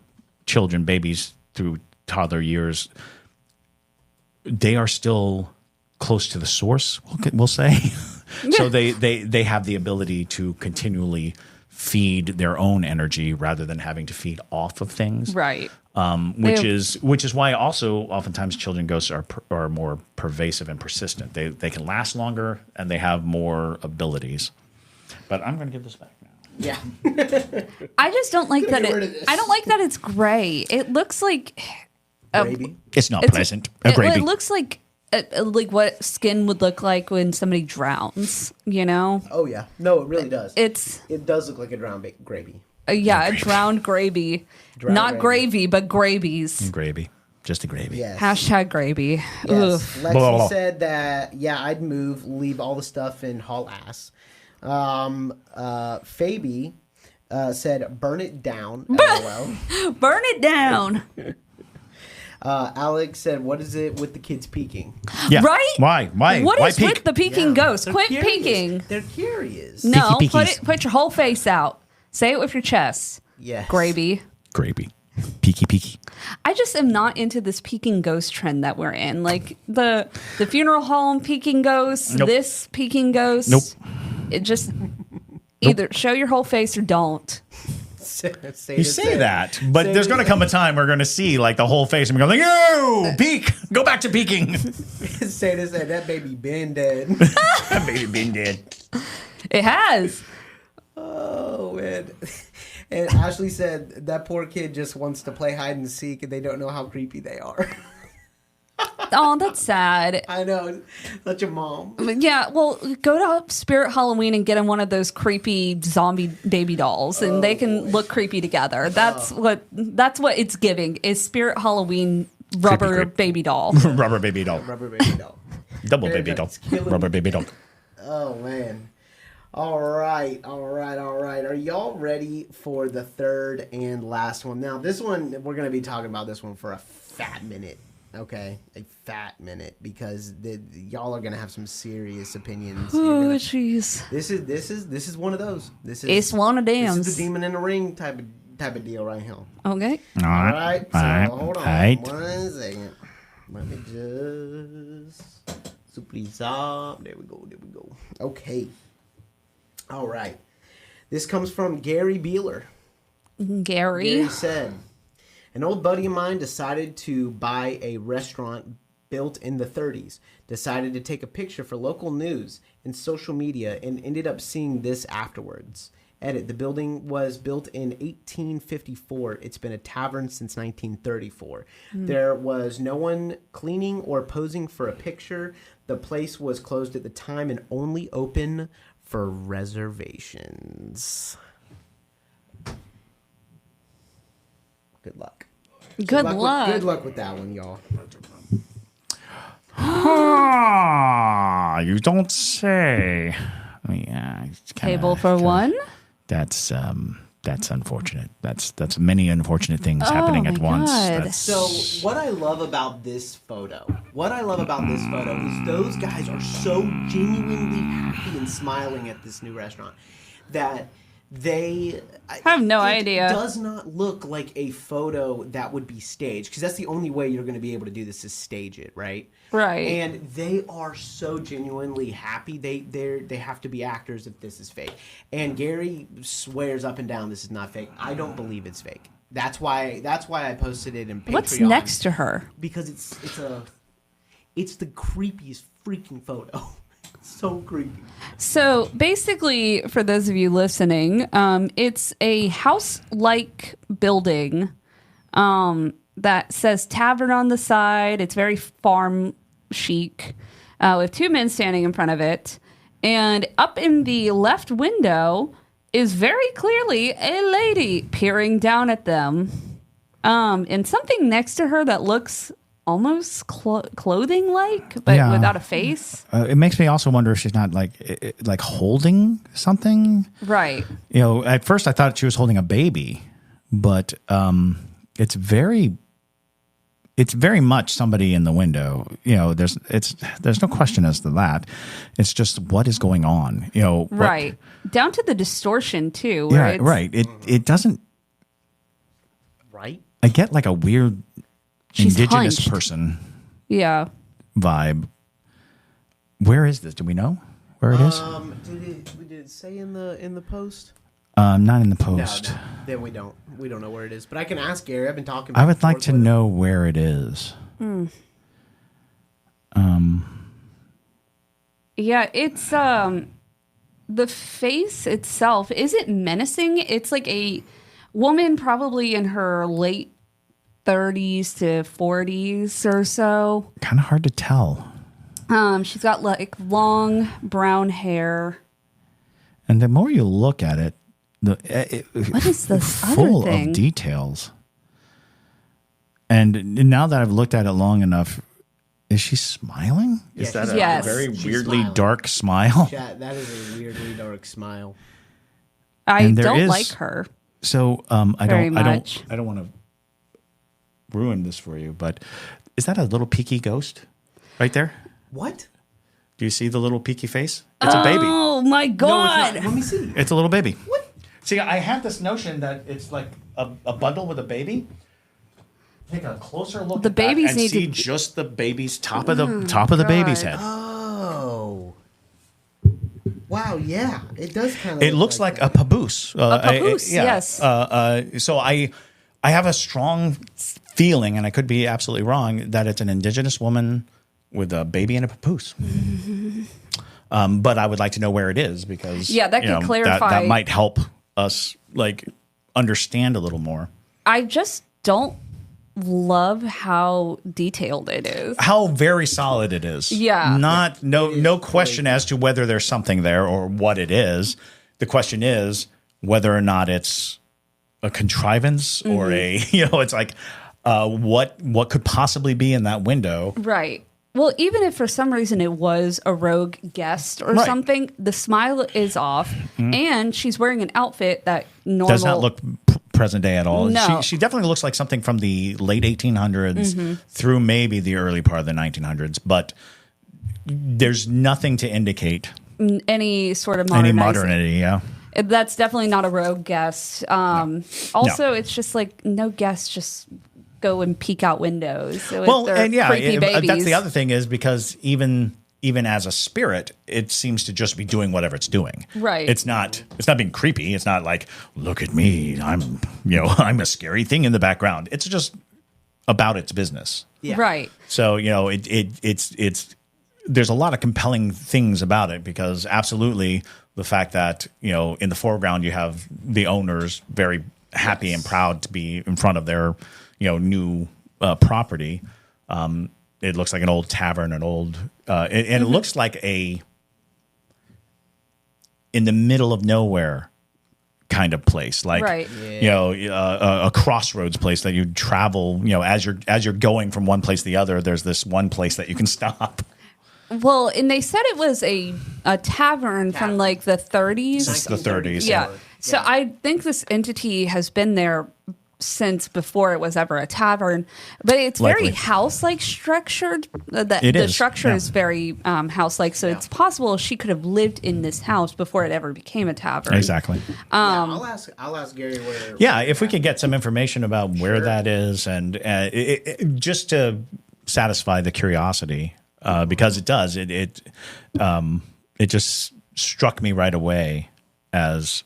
[SPEAKER 3] children, babies through toddler years, they are still close to the source, we'll say. So they have the ability to continually feed their own energy rather than having to feed off of things.
[SPEAKER 2] Right.
[SPEAKER 3] Which is why also oftentimes children ghosts are more pervasive and persistent. They can last longer and they have more abilities. But I'm going to give this back now.
[SPEAKER 4] Yeah.
[SPEAKER 2] I just don't like that.
[SPEAKER 4] Get rid of this.
[SPEAKER 2] I don't like that it's gray. It looks like
[SPEAKER 4] Gravy.
[SPEAKER 3] It's not pleasant. A gravy.
[SPEAKER 2] It looks like what skin would look like when somebody drowns.
[SPEAKER 4] Oh yeah. No, it really does.
[SPEAKER 2] It
[SPEAKER 4] does look like a drowned gravy.
[SPEAKER 2] A drowned gravy.
[SPEAKER 4] Drowned
[SPEAKER 2] Not
[SPEAKER 4] gravy.
[SPEAKER 2] gravy, but gravies.
[SPEAKER 3] Gravy. Just a gravy.
[SPEAKER 4] Yes.
[SPEAKER 2] Hashtag gravy.
[SPEAKER 4] Yes.
[SPEAKER 2] Ugh.
[SPEAKER 4] Lexi
[SPEAKER 3] Blah, blah, blah.
[SPEAKER 4] said that, I'd leave all the stuff in haul ass. Fabi said, burn it down. LOL.
[SPEAKER 2] Burn it down.
[SPEAKER 4] Alex said, what is it with the kids peeking?
[SPEAKER 3] Yeah.
[SPEAKER 2] Right?
[SPEAKER 3] Why?
[SPEAKER 2] What
[SPEAKER 3] Why
[SPEAKER 2] is
[SPEAKER 3] peek?
[SPEAKER 2] with the peeking ghost?
[SPEAKER 4] They're
[SPEAKER 2] Quit
[SPEAKER 4] curious.
[SPEAKER 2] peeking.
[SPEAKER 4] They're curious.
[SPEAKER 2] No,
[SPEAKER 3] Peeky peekies.
[SPEAKER 2] put your whole face out. Say it with your chest.
[SPEAKER 4] Yes.
[SPEAKER 2] Gravy.
[SPEAKER 3] Gravy. Peeky.
[SPEAKER 2] I just am not into this peeking ghost trend that we're in. Like the funeral home peeking ghost,
[SPEAKER 3] Nope.
[SPEAKER 2] this peeking ghost.
[SPEAKER 3] Nope.
[SPEAKER 2] It just either show your whole face or don't.
[SPEAKER 3] You say that, but there's going to come a time we're going to see like the whole face and we're going to like, yo, peek. Go back to peeking.
[SPEAKER 4] Say this, that baby been dead.
[SPEAKER 3] That baby been dead.
[SPEAKER 2] It has.
[SPEAKER 4] Oh, man. And Ashley said that poor kid just wants to play hide and seek and they don't know how creepy they are.
[SPEAKER 2] Oh, that's sad.
[SPEAKER 4] I know. Such a mom.
[SPEAKER 2] Yeah, well, go to Spirit Halloween and get him one of those creepy zombie baby dolls, and they can look creepy together. That's what it's giving is Spirit Halloween rubber
[SPEAKER 3] Creepy.
[SPEAKER 2] baby doll.
[SPEAKER 3] Rubber baby doll.
[SPEAKER 4] Rubber baby doll.
[SPEAKER 3] Double baby doll.
[SPEAKER 4] It's killing me.
[SPEAKER 3] Rubber baby doll.
[SPEAKER 4] Oh, man. All right. Are y'all ready for the third and last one? Now, this one, we're going to be talking about this one for a fat minute. Okay, a fat minute, because y'all are gonna have some serious opinions.
[SPEAKER 2] Oh, jeez.
[SPEAKER 4] This is one of those.
[SPEAKER 2] It's one of them.
[SPEAKER 4] This is the demon in the ring type of deal right here.
[SPEAKER 2] Okay.
[SPEAKER 4] All right. So hold on.
[SPEAKER 3] Right.
[SPEAKER 4] 1 second. Let me just please up. There we go. Okay. All right. This comes from Gary Beeler.
[SPEAKER 2] Gary
[SPEAKER 4] said, an old buddy of mine decided to buy a restaurant built in the 30s, decided to take a picture for local news and social media, and ended up seeing this afterwards. Edit, the building was built in 1854. It's been a tavern since 1934. There was no one cleaning or posing for a picture. The place was closed at the time and only open for reservations. Good luck.
[SPEAKER 2] Good luck.
[SPEAKER 4] Good luck with that one, y'all.
[SPEAKER 3] You don't say. Yeah, it's
[SPEAKER 2] Table for one.
[SPEAKER 3] That's unfortunate. That's many unfortunate things happening
[SPEAKER 2] my
[SPEAKER 3] at once.
[SPEAKER 2] God.
[SPEAKER 3] That's,
[SPEAKER 4] So what I love about this photo is those guys are so genuinely happy and smiling at this new restaurant that I
[SPEAKER 2] have no idea.
[SPEAKER 4] It does not look like a photo that would be staged, because that's the only way you're going to be able to do this is stage it, right?
[SPEAKER 2] Right.
[SPEAKER 4] And they are so genuinely happy. They have to be actors if this is fake. And Gary swears up and down this is not fake. I don't believe it's fake. That's why I posted it in Patreon.
[SPEAKER 2] What's next to her?
[SPEAKER 4] Because it's the creepiest freaking photo. So creepy.
[SPEAKER 2] So basically, for those of you listening, it's a house-like building that says tavern on the side. It's very farm chic, with two men standing in front of it. And up in the left window is very clearly a lady peering down at them. And something next to her that looks almost clothing like, but without a face.
[SPEAKER 3] It makes me also wonder if she's not like holding something.
[SPEAKER 2] Right.
[SPEAKER 3] At first I thought she was holding a baby, but it's very much somebody in the window. There's no question as to that. It's just what is going on.
[SPEAKER 2] Right. Down to the distortion too.
[SPEAKER 3] Yeah. Right. It doesn't.
[SPEAKER 4] Right.
[SPEAKER 3] I get like a weird
[SPEAKER 2] She's
[SPEAKER 3] indigenous
[SPEAKER 2] hunched.
[SPEAKER 3] person.
[SPEAKER 2] Yeah.
[SPEAKER 3] Vibe. Where is this? Do we know where it is?
[SPEAKER 4] Did it say in the post?
[SPEAKER 3] Not in the post.
[SPEAKER 4] No, then we don't know where it is. But I can ask Gary. I've been talking.
[SPEAKER 3] I would like to know where it is.
[SPEAKER 2] Yeah, it's the face itself. Is it menacing? It's like a woman probably in her late 30s to 40s or so.
[SPEAKER 3] Kind of hard to tell.
[SPEAKER 2] She's got like long brown hair.
[SPEAKER 3] And the more you look at it,
[SPEAKER 2] What is this other
[SPEAKER 3] full
[SPEAKER 2] thing?
[SPEAKER 3] of details. And now that I've looked at it long enough, is she smiling? Is that
[SPEAKER 2] Yes.
[SPEAKER 3] a very
[SPEAKER 4] She's
[SPEAKER 3] weirdly
[SPEAKER 4] smiling.
[SPEAKER 3] dark smile?
[SPEAKER 4] That is a weirdly dark smile.
[SPEAKER 2] I
[SPEAKER 3] And there
[SPEAKER 2] don't
[SPEAKER 3] is-
[SPEAKER 2] like her.
[SPEAKER 3] So I
[SPEAKER 2] Very
[SPEAKER 3] don't
[SPEAKER 2] much.
[SPEAKER 3] want to ruin this for you, but is that a little peaky ghost right there?
[SPEAKER 4] What?
[SPEAKER 3] Do you see the little peaky face? It's a baby.
[SPEAKER 2] Oh my
[SPEAKER 4] No,
[SPEAKER 2] god!
[SPEAKER 4] it's not. Let me see.
[SPEAKER 3] It's a little baby. What? See, I have this notion that it's like a bundle with a baby. Take a closer look.
[SPEAKER 2] The
[SPEAKER 3] at
[SPEAKER 2] babies
[SPEAKER 3] that and
[SPEAKER 2] need
[SPEAKER 3] see
[SPEAKER 2] to-
[SPEAKER 3] just the baby's top of the baby's head.
[SPEAKER 4] Oh. Wow. Yeah, it does kind of.
[SPEAKER 3] It looks like a papoose.
[SPEAKER 2] papoose, yes.
[SPEAKER 3] So I have a strong feeling, and I could be absolutely wrong, that it's an indigenous woman with a baby and a papoose. But I would like to know where it is because
[SPEAKER 2] that could clarify.
[SPEAKER 3] that might help us understand a little more.
[SPEAKER 2] I just don't love how detailed it is.
[SPEAKER 3] How very solid it is.
[SPEAKER 2] Yeah.
[SPEAKER 3] No question as to whether there's something there or what it is. The question is whether or not it's a contrivance or it's like what could possibly be in that window.
[SPEAKER 2] Right. Well, even if for some reason it was a rogue guest or
[SPEAKER 3] Right.
[SPEAKER 2] something, the smile is off, and she's wearing an outfit that normal
[SPEAKER 3] Does not look present day at all.
[SPEAKER 2] No.
[SPEAKER 3] She definitely looks like something from the late 1800s through maybe the early part of the 1900s, but there's nothing to indicate
[SPEAKER 2] any sort of
[SPEAKER 3] any
[SPEAKER 2] modernizing.
[SPEAKER 3] modernity. Yeah.
[SPEAKER 2] That's definitely not a rogue guest. Also, it's just like no guests just go and peek out windows. So
[SPEAKER 3] Well,
[SPEAKER 2] they're
[SPEAKER 3] and
[SPEAKER 2] creepy babies.
[SPEAKER 3] that's the other thing is because even as a spirit, it seems to just be doing whatever it's doing.
[SPEAKER 2] Right.
[SPEAKER 3] It's not being creepy. It's not like, look at me. I'm a scary thing in the background. It's just about its business.
[SPEAKER 4] Yeah.
[SPEAKER 2] Right.
[SPEAKER 3] So, it's there's a lot of compelling things about it because absolutely the fact that, in the foreground you have the owners very happy and proud to be in front of their, new property. It looks like an old tavern, and it looks like in the middle of nowhere kind of place, like
[SPEAKER 2] Right.
[SPEAKER 3] a crossroads place that you travel. As you're going from one place to the other, there's this one place that you can stop.
[SPEAKER 2] Well, and they said it was a tavern from like the 30s.
[SPEAKER 3] Since the 30s.
[SPEAKER 2] Yeah. So I think this entity has been there since before it was ever a tavern, but it's very
[SPEAKER 3] Likely.
[SPEAKER 2] house-like structured.
[SPEAKER 3] It
[SPEAKER 2] The
[SPEAKER 3] is,
[SPEAKER 2] structure
[SPEAKER 3] yeah.
[SPEAKER 2] is very house-like, so it's possible she could have lived in this house before it ever became a tavern.
[SPEAKER 3] Exactly.
[SPEAKER 4] I'll ask Gary where.
[SPEAKER 3] Yeah, if we could get some information about where that is, and just to satisfy the curiosity, because it does. It just struck me right away as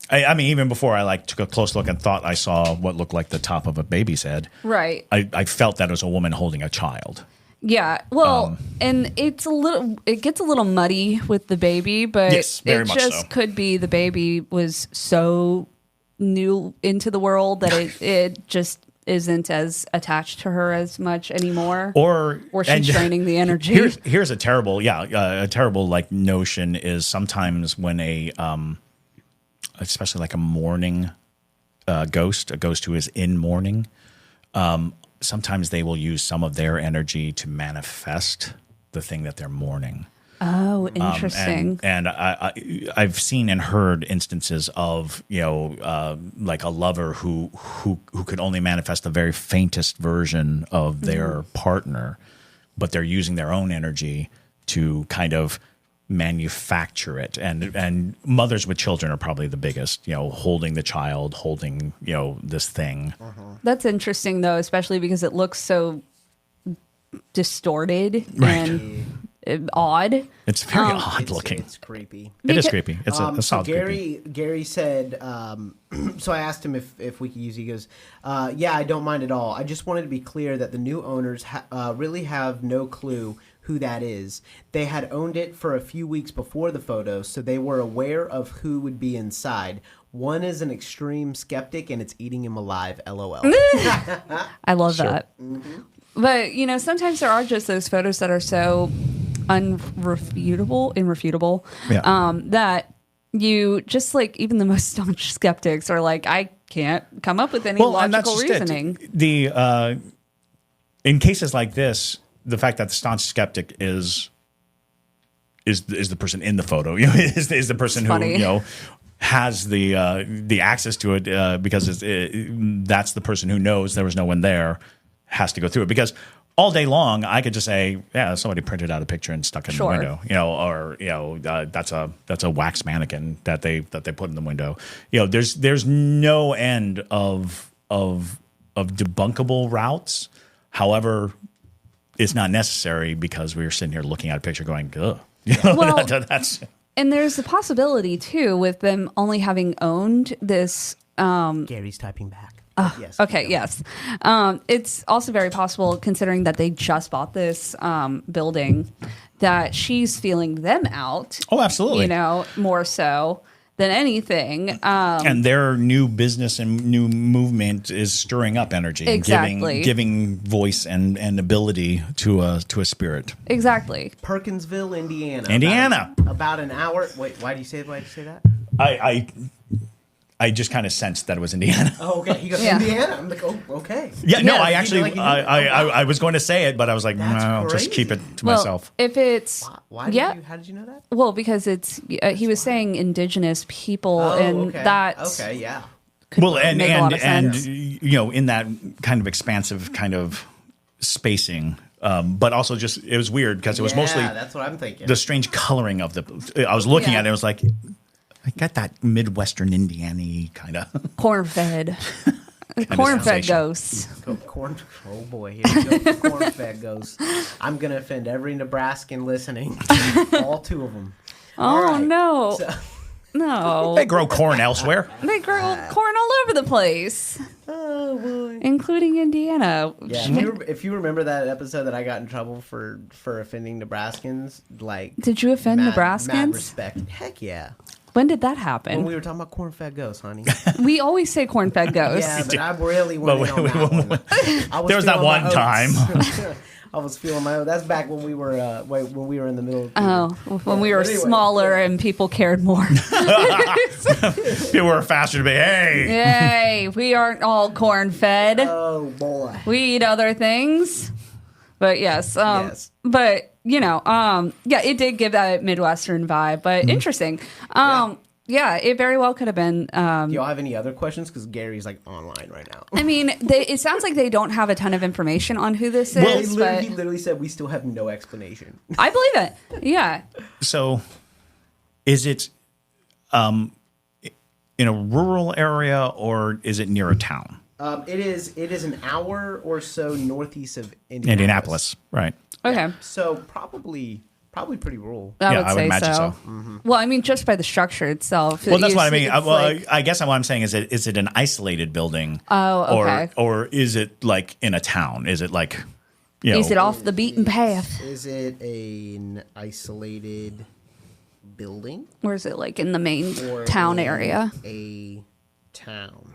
[SPEAKER 3] I mean, even before I took a close look and thought I saw what looked like the top of a baby's head.
[SPEAKER 2] Right.
[SPEAKER 3] I felt that it was a woman holding a child.
[SPEAKER 2] Yeah. Well, and it gets a little muddy with the baby, but
[SPEAKER 3] Yes, very
[SPEAKER 2] it
[SPEAKER 3] much
[SPEAKER 2] just
[SPEAKER 3] so.
[SPEAKER 2] could be the baby was so new into the world that it just isn't as attached to her as much anymore. Or she's draining the energy.
[SPEAKER 3] Here's a terrible notion is sometimes when especially like a mourning ghost, a ghost who is in mourning, sometimes they will use some of their energy to manifest the thing that they're mourning.
[SPEAKER 2] Oh, interesting.
[SPEAKER 3] And I've seen and heard instances of, like a lover who could only manifest the very faintest version of their partner, but they're using their own energy to kind of manufacture it. And mothers with children are probably the biggest, holding the child, holding, this thing.
[SPEAKER 2] That's interesting, though, especially because it looks so distorted and odd.
[SPEAKER 3] It's very odd looking.
[SPEAKER 4] It's creepy.
[SPEAKER 3] It is creepy. It's a
[SPEAKER 4] So
[SPEAKER 3] solid creepy.
[SPEAKER 4] Gary said, so I asked him if we could use it. He goes, yeah, I don't mind at all. I just wanted to be clear that the new owners really have no clue who that is. They had owned it for a few weeks before the photo, so they were aware of who would be inside. One is an extreme skeptic, and it's eating him alive, LOL.
[SPEAKER 2] I love that. But, sometimes there are just those photos that are so irrefutable, that you just like, even the most staunch skeptics are like, I can't come up with any logical reasoning.
[SPEAKER 3] In cases like this, the fact that the staunch skeptic is the person in the photo, is the person who has the access to it, because that's the person who knows there was no one there, has to go through it. Because all day long, I could just say, yeah, somebody printed out a picture and stuck it in the window, that's a wax mannequin that they put in the window. There's no end of debunkable routes. However, it's not necessary, because we were sitting here looking at a picture going, ugh.
[SPEAKER 2] Well,
[SPEAKER 3] that's.
[SPEAKER 2] And there's the possibility too, with them only having owned this.
[SPEAKER 4] Gary's typing back. Yes.
[SPEAKER 2] Okay. Yes. It's also very possible, considering that they just bought this building, that she's feeling them out.
[SPEAKER 3] Oh, absolutely.
[SPEAKER 2] More so than anything.
[SPEAKER 3] And their new business and new movement is stirring up energy,
[SPEAKER 2] exactly,
[SPEAKER 3] and giving voice and ability to a spirit.
[SPEAKER 2] Exactly.
[SPEAKER 4] Perkinsville, Indiana. About an hour. Wait, why do you say that?
[SPEAKER 3] I just kind of sensed that it was Indiana.
[SPEAKER 4] Oh, okay. He goes, Indiana. I'm like, oh, okay.
[SPEAKER 3] Yeah, no, I actually, I was going to say it, but I was like,
[SPEAKER 4] That's
[SPEAKER 3] no, I'll just keep it to myself.
[SPEAKER 2] If it's,
[SPEAKER 4] how did you know that?
[SPEAKER 2] Well, because it's, he was saying indigenous people, that's.
[SPEAKER 4] Okay, yeah.
[SPEAKER 3] Well, and in that kind of expansive kind of spacing, but also just, it was weird because it was mostly.
[SPEAKER 4] That's what I'm thinking.
[SPEAKER 3] The strange coloring of I was looking at it, and it was like, I got that Midwestern Indiana kind of
[SPEAKER 2] corn-fed. Corn-fed ghosts.
[SPEAKER 4] Oh boy, here we go. Corn-fed ghosts. I'm gonna offend every Nebraskan listening. All two of them.
[SPEAKER 2] Oh no, no.
[SPEAKER 3] They grow corn elsewhere.
[SPEAKER 2] They grow corn all over the place.
[SPEAKER 4] Oh boy,
[SPEAKER 2] including Indiana.
[SPEAKER 4] Yeah, if you remember that episode that I got in trouble for offending Nebraskans, like,
[SPEAKER 2] did you offend Nebraskans?
[SPEAKER 4] Mad respect. Heck yeah.
[SPEAKER 2] When did that happen?
[SPEAKER 4] When we were talking about corn-fed ghosts, honey.
[SPEAKER 2] We always say corn-fed ghosts.
[SPEAKER 4] Yeah, but I really went in on that one.
[SPEAKER 3] There was that one time.
[SPEAKER 4] I was feeling my own. That's back when we were in the middle.
[SPEAKER 2] When we were smaller and people cared more.
[SPEAKER 3] People were faster to be.
[SPEAKER 2] Hey, we aren't all corn-fed.
[SPEAKER 4] Oh boy,
[SPEAKER 2] we eat other things. But yes, but it did give that Midwestern vibe, but interesting. Yeah, it very well could have been.
[SPEAKER 4] Do y'all have any other questions? Because Gary's like online right now.
[SPEAKER 2] I mean, it sounds like they don't have a ton of information on who this is.
[SPEAKER 4] He literally said we still have no explanation.
[SPEAKER 2] I believe it. Yeah.
[SPEAKER 3] So, is it in a rural area or is it near a town?
[SPEAKER 4] It is an hour or so northeast of
[SPEAKER 3] Indianapolis. Right.
[SPEAKER 2] Okay.
[SPEAKER 4] Yeah, so probably pretty rural.
[SPEAKER 2] I would
[SPEAKER 3] imagine so.
[SPEAKER 2] Mm-hmm. Well, I mean, just by the structure itself.
[SPEAKER 3] Well, that's what I mean. I guess what I'm saying is it an isolated building?
[SPEAKER 2] Oh, okay.
[SPEAKER 3] Or is it like in a town? Is it like,
[SPEAKER 2] is it off the beaten path?
[SPEAKER 4] Is it an isolated building?
[SPEAKER 2] Or is it like in the main town area?
[SPEAKER 4] A town.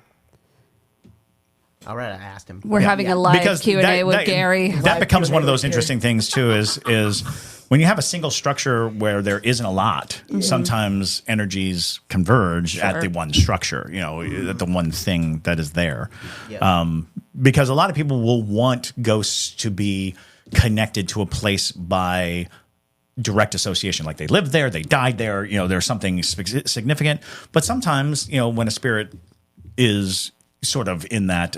[SPEAKER 4] All right, I asked him.
[SPEAKER 2] We're having a live Q&A with Gary.
[SPEAKER 3] That becomes one of those interesting things too. Is when you have a single structure where there isn't a lot, sometimes energies converge at the one structure, at the one thing that is there. Because a lot of people will want ghosts to be connected to a place by direct association, like they lived there, they died there, there's something significant. But sometimes, when a spirit is sort of in that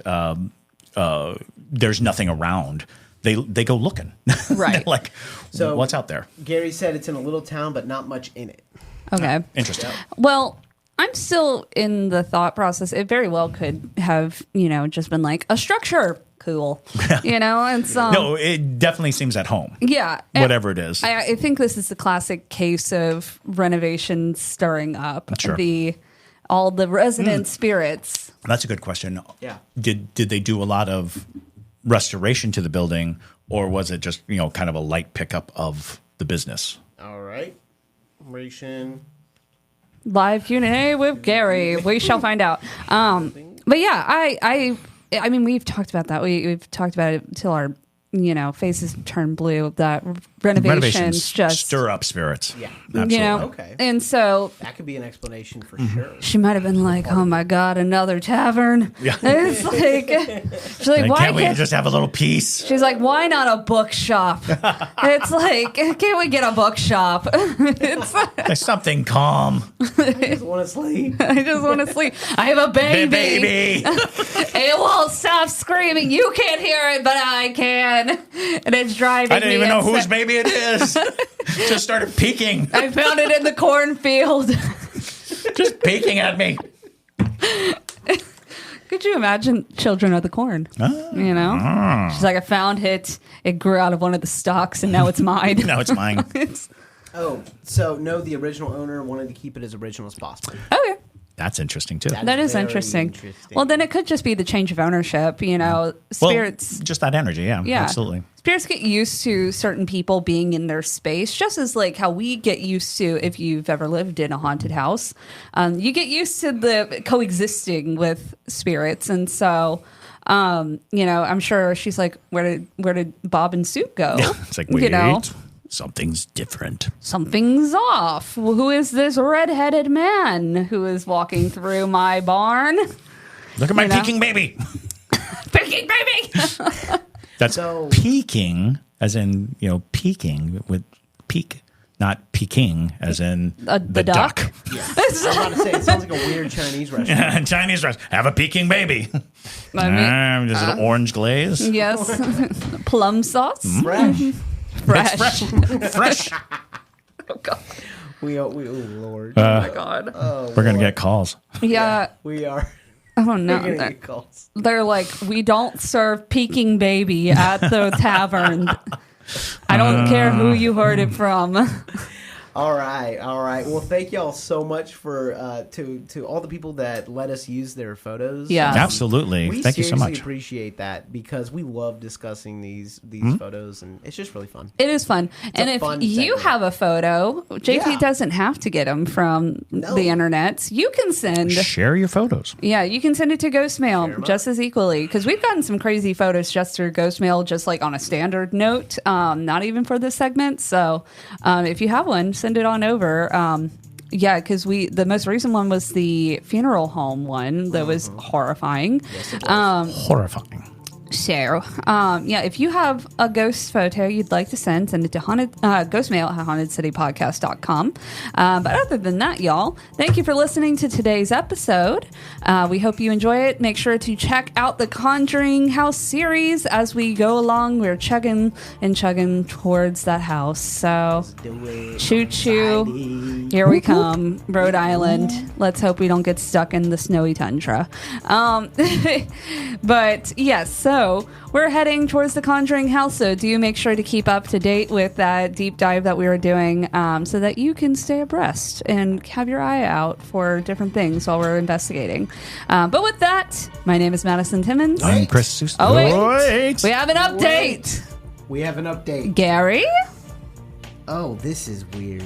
[SPEAKER 3] there's nothing around, they go looking.
[SPEAKER 2] Right.
[SPEAKER 3] Like,
[SPEAKER 4] So
[SPEAKER 3] what's out there?
[SPEAKER 4] Gary said it's in a little town, but not much in it.
[SPEAKER 2] Okay.
[SPEAKER 3] Interesting.
[SPEAKER 2] Well, I'm still in the thought process. It very well could have, just been like a structure. Cool. And
[SPEAKER 3] No, it definitely seems at home.
[SPEAKER 2] Yeah.
[SPEAKER 3] Whatever it is.
[SPEAKER 2] I think this is the classic case of renovation stirring up
[SPEAKER 3] Sure.
[SPEAKER 2] all the resident spirits.
[SPEAKER 3] That's a good question.
[SPEAKER 4] Yeah.
[SPEAKER 3] Did they do a lot of restoration to the building, or was it just, kind of a light pickup of the business?
[SPEAKER 4] All right. Restoration.
[SPEAKER 2] Live Q&A with Gary. We shall find out. But yeah, I mean, we've talked about that. We've talked about it till our, faces turn blue. That renovations just
[SPEAKER 3] stir up spirits.
[SPEAKER 4] Yeah.
[SPEAKER 3] Absolutely.
[SPEAKER 4] Okay.
[SPEAKER 2] And so
[SPEAKER 4] That could be an explanation for
[SPEAKER 3] Mm-hmm.
[SPEAKER 4] sure.
[SPEAKER 2] she might have been like, "Oh my god, another tavern."
[SPEAKER 3] Yeah.
[SPEAKER 2] It's like she's like,
[SPEAKER 3] And
[SPEAKER 2] "Why
[SPEAKER 3] can't we
[SPEAKER 2] can't?"
[SPEAKER 3] just have a little peace?
[SPEAKER 2] She's like, "Why not a bookshop?" It's like, "Can't we get a bookshop?" It's
[SPEAKER 3] There's something calm.
[SPEAKER 4] I just want to sleep.
[SPEAKER 2] I just want to sleep. I have a baby.
[SPEAKER 3] Baby.
[SPEAKER 2] It won't stop screaming. You can't hear it, but I can. And it's driving me.
[SPEAKER 3] I didn't even know
[SPEAKER 2] insane.
[SPEAKER 3] whose baby it is. Just started peeking.
[SPEAKER 2] I found it in the cornfield.
[SPEAKER 3] Just peeking at me.
[SPEAKER 2] Could you imagine Children of the Corn? She's like, I found it. It grew out of one of the stalks, and now it's mine.
[SPEAKER 3] No, it's mine.
[SPEAKER 2] It's-
[SPEAKER 4] Oh, so no, the original owner wanted to keep it as original as possible.
[SPEAKER 2] okay.
[SPEAKER 3] That's interesting too.
[SPEAKER 2] That is
[SPEAKER 4] Very
[SPEAKER 2] interesting.
[SPEAKER 4] interesting.
[SPEAKER 2] Well, then it could just be the change of ownership. Spirits.
[SPEAKER 3] Well, just that energy. Yeah,
[SPEAKER 2] Yeah,
[SPEAKER 3] absolutely.
[SPEAKER 2] Spirits get used to certain people being in their space, just as like how we get used to if you've ever lived in a haunted house. You get used to the coexisting with spirits, and so I'm sure she's like, where did Bob and Sue go?
[SPEAKER 3] It's like, wait, something's different.
[SPEAKER 2] Something's off. Well, who is this red-headed man who is walking through my barn?
[SPEAKER 3] Look at my peeking baby.
[SPEAKER 2] Peeking baby.
[SPEAKER 3] That's
[SPEAKER 4] So-
[SPEAKER 3] peeking, as in peeking with peak, not peking, as in
[SPEAKER 2] The duck.
[SPEAKER 4] Yeah. I was about to say, it sounds like a weird Chinese restaurant.
[SPEAKER 3] Chinese restaurant. Have a peking baby.
[SPEAKER 2] I mean,
[SPEAKER 3] Is it orange glaze?
[SPEAKER 2] yes. Plum sauce.
[SPEAKER 4] Fresh.
[SPEAKER 2] Fresh.
[SPEAKER 3] Fresh.
[SPEAKER 2] Oh, God.
[SPEAKER 4] Oh, Lord.
[SPEAKER 2] Oh, my God.
[SPEAKER 3] We're gonna get calls.
[SPEAKER 2] Yeah.
[SPEAKER 4] We are.
[SPEAKER 2] Oh,
[SPEAKER 4] We're
[SPEAKER 2] no.
[SPEAKER 4] going to get calls.
[SPEAKER 2] They're like, we don't serve peking baby at the tavern. I don't care who you heard it from.
[SPEAKER 4] All right. Well, thank y'all so much for to all the people that let us use their photos.
[SPEAKER 2] Yeah.
[SPEAKER 3] Absolutely.
[SPEAKER 4] We
[SPEAKER 3] Thank you so
[SPEAKER 4] seriously
[SPEAKER 3] much.
[SPEAKER 4] appreciate that because we love discussing these photos, and it's just really fun.
[SPEAKER 2] It is fun. And
[SPEAKER 4] a
[SPEAKER 2] if
[SPEAKER 4] fun
[SPEAKER 2] you
[SPEAKER 4] segment.
[SPEAKER 2] have a photo, JT
[SPEAKER 4] Yeah.
[SPEAKER 2] doesn't have to get them from
[SPEAKER 4] No.
[SPEAKER 2] the internet. You can send.
[SPEAKER 3] Share your photos.
[SPEAKER 2] Yeah, you can send it to Ghostmail
[SPEAKER 4] 'em
[SPEAKER 2] just as equally because we've gotten some crazy photos just through Ghostmail, just like on a standard note, not even for this segment. So if you have one, send it on over. Yeah, because the most recent one was the funeral home one that was horrifying.
[SPEAKER 4] Yes, it was.
[SPEAKER 3] Horrifying.
[SPEAKER 2] So, yeah, if you have a ghost photo you'd like to send it to ghostmail at hauntedcitypodcast.com. But other than that, y'all, thank you for listening to today's episode. We hope you enjoy it. Make sure to check out the Conjuring House series as we go along. We're chugging towards that house. So,
[SPEAKER 4] Do it.
[SPEAKER 2] choo choo.
[SPEAKER 4] Anxiety.
[SPEAKER 2] Here we come, Rhode Island. Let's hope we don't get stuck in the snowy tundra. But yes, so we're heading towards the Conjuring House. So do make sure to keep up to date with that deep dive that we were doing so that you can stay abreast and have your eye out for different things while we're investigating. But with that, my name is Madison Timmons.
[SPEAKER 3] I'm Chris Seuss.
[SPEAKER 2] Oh, wait. We have an update.
[SPEAKER 4] We have an update.
[SPEAKER 2] Gary?
[SPEAKER 4] Oh, this is weird.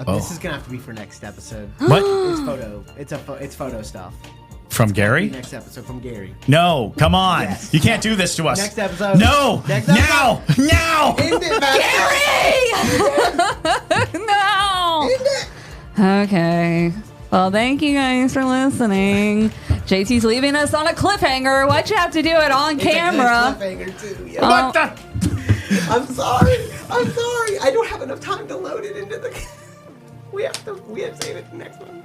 [SPEAKER 4] This is gonna have to be for next episode.
[SPEAKER 3] What?
[SPEAKER 4] It's photo. It's photo stuff.
[SPEAKER 3] From Gary?
[SPEAKER 4] Next episode from Gary.
[SPEAKER 3] No, come on.
[SPEAKER 4] Yes.
[SPEAKER 3] You can't do this to us.
[SPEAKER 4] Next episode.
[SPEAKER 3] No.
[SPEAKER 4] Next
[SPEAKER 3] Now.
[SPEAKER 4] episode.
[SPEAKER 3] Now.
[SPEAKER 4] End it, Master.
[SPEAKER 2] No.
[SPEAKER 4] End it.
[SPEAKER 2] Okay. Well, thank you guys for listening. JT's leaving us on a cliffhanger. Why'd you have to do it on camera?
[SPEAKER 4] It's a good cliffhanger, too. Yeah.
[SPEAKER 3] What the?
[SPEAKER 4] I'm sorry. I don't have enough time to load it into the. We have to save it for next one.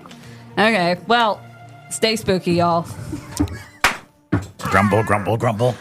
[SPEAKER 2] Okay. Well, stay spooky, y'all.
[SPEAKER 3] Grumble, grumble, grumble.